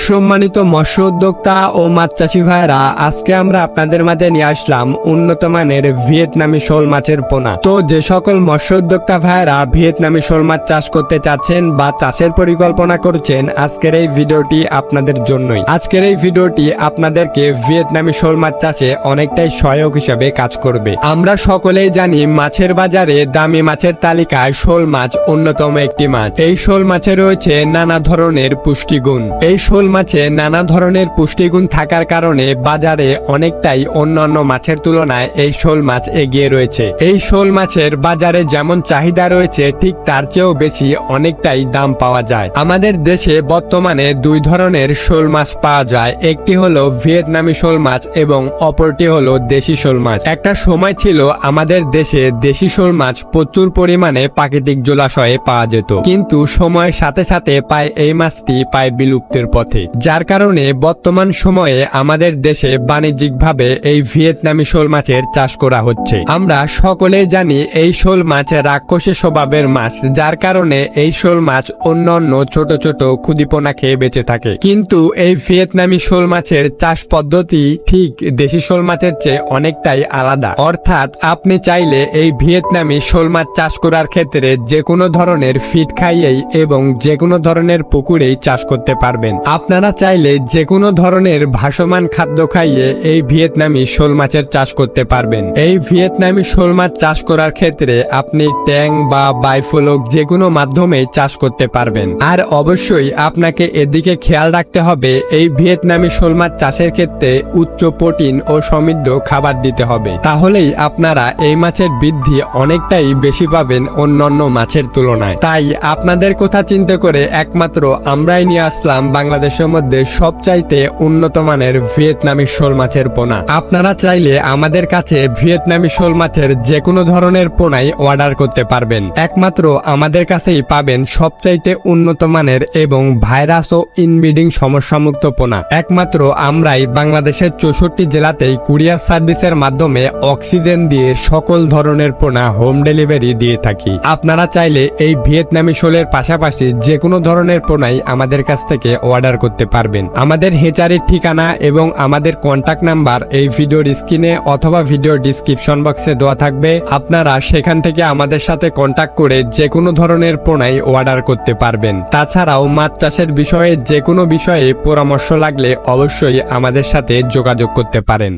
সম্মানিত মৎস্য উদ্যোক্তা ও মাছ চাষি ভাইরা, আজকে আমরা আপনাদের মাঝে নিয়ে আসলাম উন্নত মানের ভিয়েতনামি শোল মাছের পোনা। তো যে সকল মৎস্য উদ্যোক্তা ভাইরা ভিয়েতনামি শোল মাছ চাষ করতে চাচ্ছেন বা চাষের পরিকল্পনা করছেন, আজকের এই ভিডিওটি আপনাদের জন্যই। আজকের এই ভিডিওটি আপনাদেরকে ভিয়েতনামি শোল মাছ চাষে অনেকটাই সহায়ক হিসেবে কাজ করবে। আমরা সকলেই জানি মাছের বাজারে দামি মাছের তালিকায় শোল মাছ অন্যতম একটি মাছ। এই শোল মাছে রয়েছে নানা ধরনের পুষ্টিগুণ। এই শোল মাছে নানা ধরনের পুষ্টিগুণ থাকার কারণে বাজারে অনেকটাই অন্যান্য মাছের তুলনায় এই শোল মাছ এগিয়ে রয়েছে। এই শোল মাছের বাজারে যেমন চাহিদা রয়েছে, ঠিক তার চেয়েও বেশি অনেকটাই দাম পাওয়া যায়। আমাদের দেশে বর্তমানে দুই ধরনের শোল মাছ পাওয়া যায়, একটি হলো ভিয়েতনামি শোল মাছ এবং অপরটি হলো দেশি শোল মাছ। একটা সময় ছিল আমাদের দেশে দেশি শোল মাছ প্রচুর পরিমাণে প্রাকৃতিক জলাশয়ে পাওয়া যেত, কিন্তু সময়ের সাথে সাথে এই মাছটি বিলুপ্তের পথে, যার কারণে বর্তমান সময়ে আমাদের দেশে বাণিজ্যিকভাবে এই ভিয়েতনামি শোল মাছের চাষ করা হচ্ছে। আমরা সকলেই জানি এই শোল মাছ রাক্ষসী স্বভাবের মাছ, যার কারণে এই শোল মাছ অন্যান্য ছোট ছোট ক্ষুদিপোনা খেয়ে বেঁচে থাকে। কিন্তু এই ভিয়েতনামি শোল মাছের চাষ পদ্ধতি ঠিক দেশি শোল মাছের চেয়ে অনেকটাই আলাদা। অর্থাৎ আপনি চাইলে এই ভিয়েতনামি শোল মাছ চাষ করার ক্ষেত্রে যে কোনো ধরনের ফিড খাইয়েই এবং যে কোনো ধরনের পুকুরেই চাষ করতে পারবেন। আপনারা চাইলে যে কোনো ধরনের ভাসমান খাদ্য খাইয়ে এই ভিয়েতনামি শোল মাছের চাষ করতে পারবেন। এই ভিয়েতনামি শোল মাছ চাষ করার ক্ষেত্রে আপনি ট্যাং বা বাইফলক যে কোনো মাধ্যমে চাষ করতে পারবেন। আর অবশ্যই আপনাকে এদিকে খেয়াল রাখতে হবে, এই ভিয়েতনামি শোল মাছ চাষের ক্ষেত্রে উচ্চ প্রোটিন ও সমৃদ্ধ খাবার দিতে হবে। তাহলেই আপনারা এই মাছের বৃদ্ধি অনেকটাই বেশি পাবেন অন্যান্য মাছের তুলনায়। তাই আপনাদের কথা চিন্তা করে একমাত্র আমরাই নিয়ে আসলাম বাংলাদেশের মধ্যে সবচাইতে উন্নত মানের ভিয়েতনামি শোল মাছের পোনা। আপনারা চাইলে আমাদের কাছে ভিয়েতনামি শোল মাছের যে কোনো ধরনের পোনাই অর্ডার করতে পারবেন। একমাত্র আমাদের কাছেই পাবেন সবচাইতে উন্নত মানের এবং ভাইরাস ও ইনব্রিডিং সমস্যামুক্ত পোনা। একমাত্র আমরাই বাংলাদেশের 64 জেলাতেই কুরিয়ার সার্ভিসের মাধ্যমে অক্সিজেন দিয়ে সকল ধরনের পোনা হোম ডেলিভারি দিয়ে থাকি। আপনারা চাইলে এই ভিয়েতনামি শোলের পাশাপাশি যে কোনো ধরনের পোনাই আমাদের কাছ থেকে অর্ডার করতে পারবেন। আমাদের হেচারের ঠিকানা এবং আমাদের কন্টাক্ট নাম্বার এই ভিডিওর স্ক্রিনে অথবা ভিডিওর ডিসক্রিপশন বক্সে দেওয়া থাকবে। আপনারা সেখান থেকে আমাদের সাথে কন্টাক্ট করে যে কোনো ধরনের পোনাই অর্ডার করতে পারবেন। তাছাড়াও মাছ চাষের বিষয়ে যে কোনো বিষয়ে পরামর্শ লাগলে অবশ্যই আমাদের সাথে যোগাযোগ করতে পারেন।